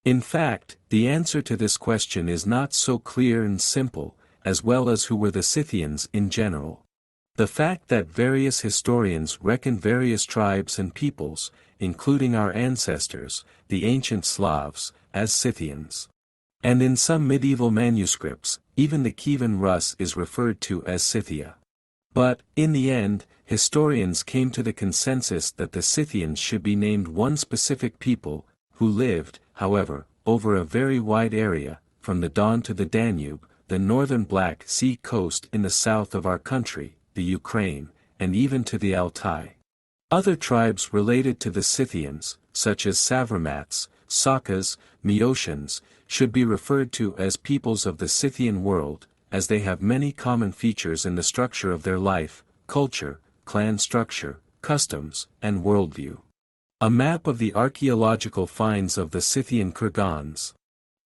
In fact, the answer to this question is not so clear and simple, as well as who were the Scythians in general. The fact that various historians reckon various tribes and peoples, including our ancestors, the ancient Slavs, as Scythians. And in some medieval manuscripts, even the Kievan Rus is referred to as Scythia. But, in the end, historians came to the consensus that the Scythians should be named one specific people, who lived, however, over a very wide area, from the Don to the Danube, the northern Black Sea coast in the south of our country, the Ukraine, and even to the Altai. Other tribes related to the Scythians, such as Savromats, Sakas, Meotians, should be referred to as peoples of the Scythian world, as they have many common features in the structure of their life, culture, clan structure, customs, and worldview. A map of the archaeological finds of the Scythian kurgans.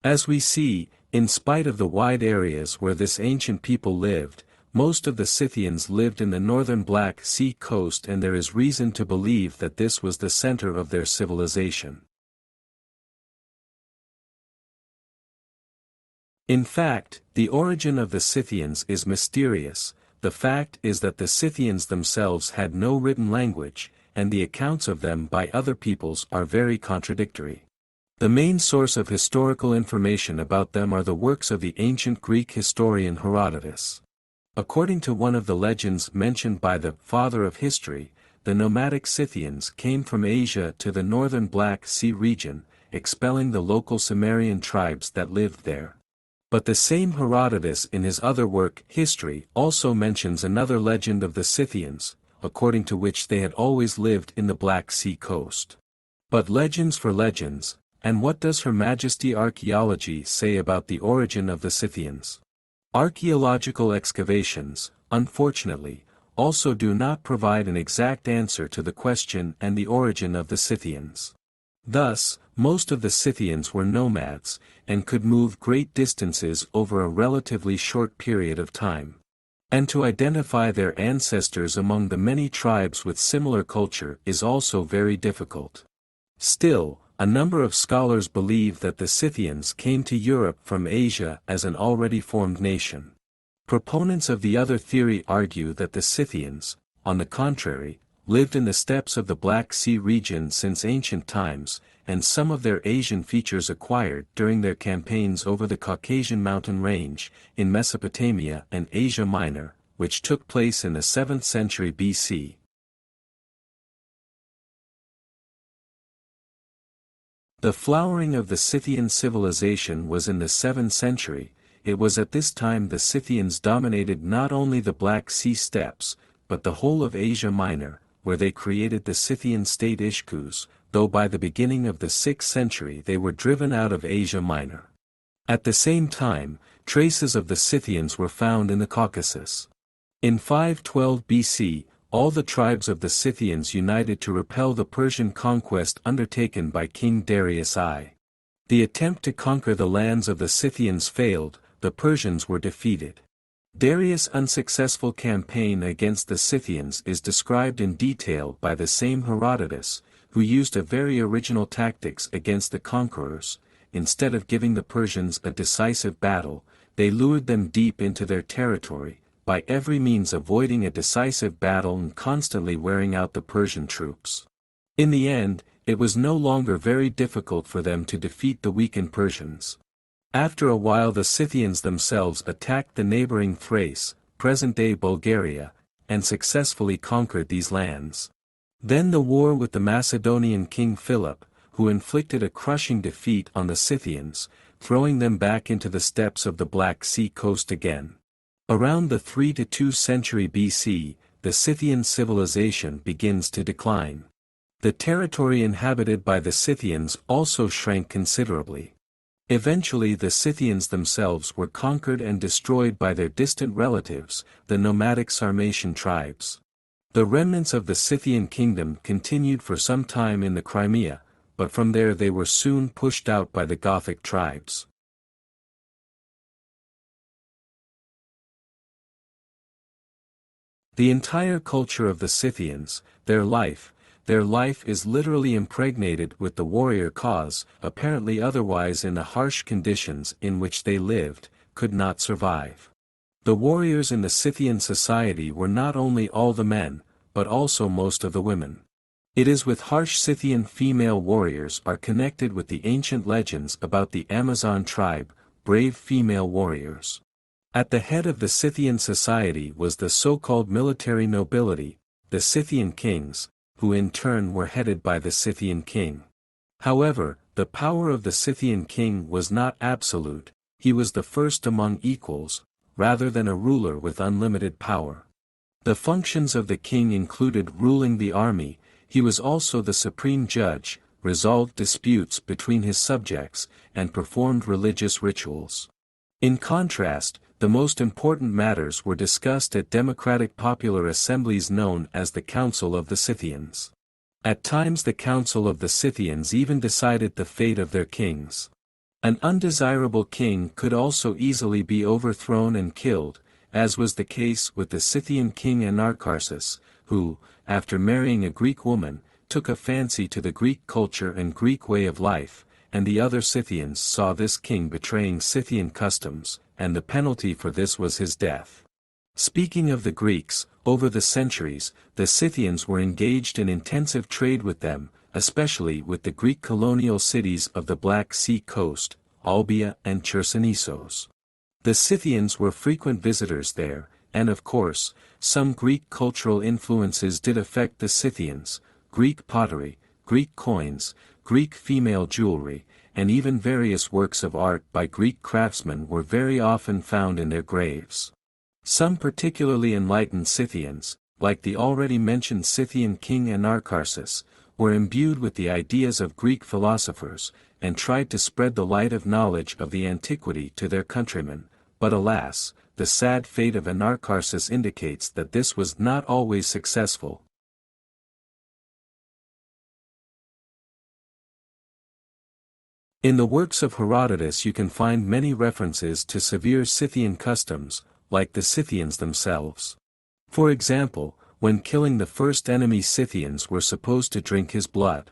As we see, in spite of the wide areas where this ancient people lived, most of the Scythians lived in the northern Black Sea coast, and there is reason to believe that this was the center of their civilization. In fact, the origin of the Scythians is mysterious. The fact is that the Scythians themselves had no written language, and the accounts of them by other peoples are very contradictory. The main source of historical information about them are the works of the ancient Greek historian Herodotus. According to one of the legends mentioned by the father of history, the nomadic Scythians came from Asia to the northern Black Sea region, expelling the local Sumerian tribes that lived there. But the same Herodotus in his other work, History, also mentions another legend of the Scythians, according to which they had always lived in the Black Sea coast. But legends for legends, and what does Her Majesty Archaeology say about the origin of the Scythians? Archaeological excavations, unfortunately, also do not provide an exact answer to the question and the origin of the Scythians. Thus, most of the Scythians were nomads, and could move great distances over a relatively short period of time. And to identify their ancestors among the many tribes with similar culture is also very difficult. Still, a number of scholars believe that the Scythians came to Europe from Asia as an already formed nation. Proponents of the other theory argue that the Scythians, on the contrary, lived in the steppes of the Black Sea region since ancient times, and some of their Asian features acquired during their campaigns over the Caucasian mountain range, in Mesopotamia and Asia Minor, which took place in the 7th century BC. The flowering of the Scythian civilization was in the 7th century. It was at this time the Scythians dominated not only the Black Sea steppes, but the whole of Asia Minor, where they created the Scythian state Ishkus, though by the beginning of the 6th century they were driven out of Asia Minor. At the same time, traces of the Scythians were found in the Caucasus. In 512 BC, all the tribes of the Scythians united to repel the Persian conquest undertaken by King Darius I. The attempt to conquer the lands of the Scythians failed, the Persians were defeated. Darius' unsuccessful campaign against the Scythians is described in detail by the same Herodotus, who used a very original tactics against the conquerors. Instead of giving the Persians a decisive battle, they lured them deep into their territory, by every means avoiding a decisive battle and constantly wearing out the Persian troops. In the end, it was no longer very difficult for them to defeat the weakened Persians. After a while the Scythians themselves attacked the neighboring Thrace, present-day Bulgaria, and successfully conquered these lands. Then the war with the Macedonian king Philip, who inflicted a crushing defeat on the Scythians, throwing them back into the steppes of the Black Sea coast again. Around the 3 to 2 century BC, the Scythian civilization begins to decline. The territory inhabited by the Scythians also shrank considerably. Eventually the Scythians themselves were conquered and destroyed by their distant relatives, the nomadic Sarmatian tribes. The remnants of the Scythian kingdom continued for some time in the Crimea, but from there they were soon pushed out by the Gothic tribes. The entire culture of the Scythians, their life, their life is literally impregnated with the warrior cause, apparently otherwise in the harsh conditions in which they lived, could not survive. The warriors in the Scythian society were not only all the men, but also most of the women. It is with harsh Scythian female warriors are connected with the ancient legends about the Amazon tribe, brave female warriors. At the head of the Scythian society was the so-called military nobility, the Scythian kings, who in turn were headed by the Scythian king. However, the power of the Scythian king was not absolute, he was the first among equals, rather than a ruler with unlimited power. The functions of the king included ruling the army, he was also the supreme judge, resolved disputes between his subjects, and performed religious rituals. In contrast, the most important matters were discussed at democratic popular assemblies known as the Council of the Scythians. At times the Council of the Scythians even decided the fate of their kings. An undesirable king could also easily be overthrown and killed, as was the case with the Scythian king Anacharsis, who, after marrying a Greek woman, took a fancy to the Greek culture and Greek way of life, and the other Scythians saw this king betraying Scythian customs, and the penalty for this was his death. Speaking of the Greeks, over the centuries, the Scythians were engaged in intensive trade with them, especially with the Greek colonial cities of the Black Sea coast, Olbia and Chersonesos. The Scythians were frequent visitors there, and of course, some Greek cultural influences did affect the Scythians. Greek pottery, Greek coins, Greek female jewelry, and even various works of art by Greek craftsmen were very often found in their graves. Some particularly enlightened Scythians, like the already mentioned Scythian king Anacharsis, were imbued with the ideas of Greek philosophers, and tried to spread the light of knowledge of the antiquity to their countrymen, but alas, the sad fate of Anacharsis indicates that this was not always successful. In the works of Herodotus you can find many references to severe Scythian customs, like the Scythians themselves. For example, when killing the first enemy Scythians were supposed to drink his blood.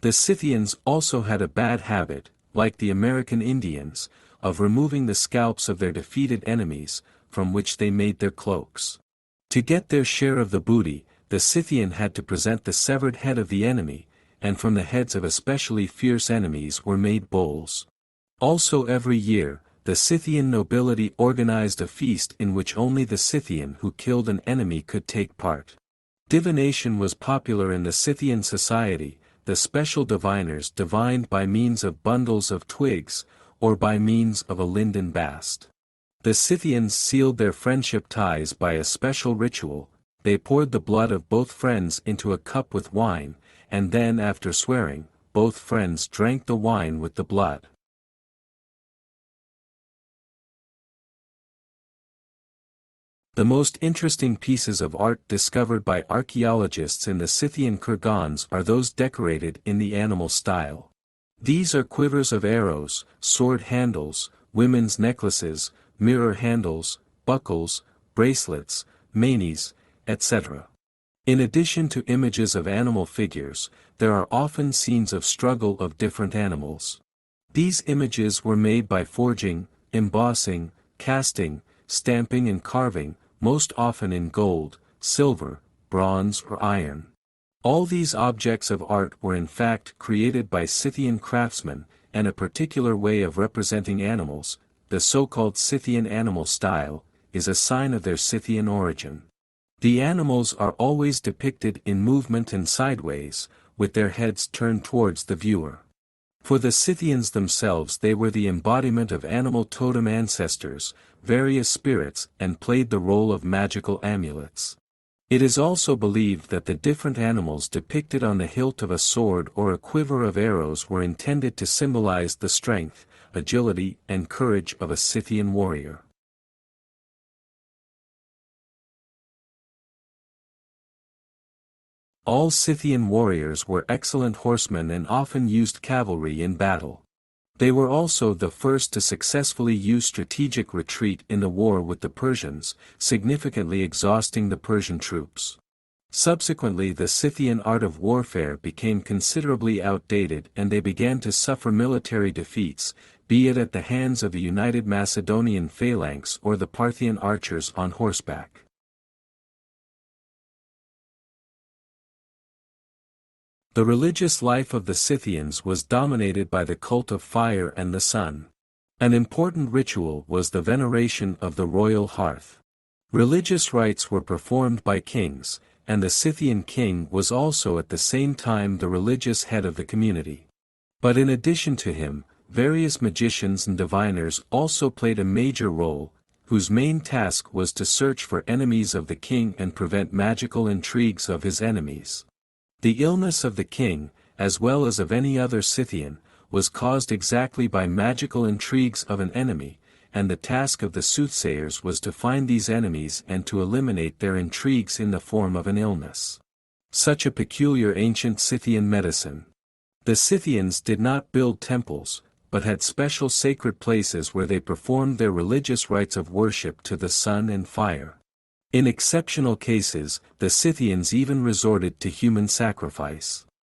The Scythians also had a bad habit, like the American Indians, of removing the scalps of their defeated enemies, from which they made their cloaks. To get their share of the booty, the Scythian had to present the severed head of the enemy, and from the heads of especially fierce enemies were made bowls. Also every year, the Scythian nobility organized a feast in which only the Scythian who killed an enemy could take part. Divination was popular in the Scythian society, the special diviners divined by means of bundles of twigs, or by means of a linden bast. The Scythians sealed their friendship ties by a special ritual, they poured the blood of both friends into a cup with wine, and then after swearing, both friends drank the wine with the blood. The most interesting pieces of art discovered by archaeologists in the Scythian kurgans are those decorated in the animal style. These are quivers of arrows, sword handles, women's necklaces, mirror handles, buckles, bracelets, manes, etc. In addition to images of animal figures, there are often scenes of struggle of different animals. These images were made by forging, embossing, casting, stamping and carving, most often in gold, silver, bronze or iron. All these objects of art were in fact created by Scythian craftsmen, and a particular way of representing animals, the so-called Scythian animal style, is a sign of their Scythian origin. The animals are always depicted in movement and sideways, with their heads turned towards the viewer. For the Scythians themselves they were the embodiment of animal totem ancestors, various spirits, and played the role of magical amulets. It is also believed that the different animals depicted on the hilt of a sword or a quiver of arrows were intended to symbolize the strength, agility, and courage of a Scythian warrior. All Scythian warriors were excellent horsemen and often used cavalry in battle. They were also the first to successfully use strategic retreat in the war with the Persians, significantly exhausting the Persian troops. Subsequently, the Scythian art of warfare became considerably outdated and they began to suffer military defeats, be it at the hands of a united Macedonian phalanx or the Parthian archers on horseback. The religious life of the Scythians was dominated by the cult of fire and the sun. An important ritual was the veneration of the royal hearth. Religious rites were performed by kings, and the Scythian king was also at the same time the religious head of the community. But in addition to him, various magicians and diviners also played a major role, whose main task was to search for enemies of the king and prevent magical intrigues of his enemies. The illness of the king, as well as of any other Scythian, was caused exactly by magical intrigues of an enemy, and the task of the soothsayers was to find these enemies and to eliminate their intrigues in the form of an illness. Such a peculiar ancient Scythian medicine. The Scythians did not build temples, but had special sacred places where they performed their religious rites of worship to the sun and fire. In exceptional cases, the Scythians even resorted to human sacrifice.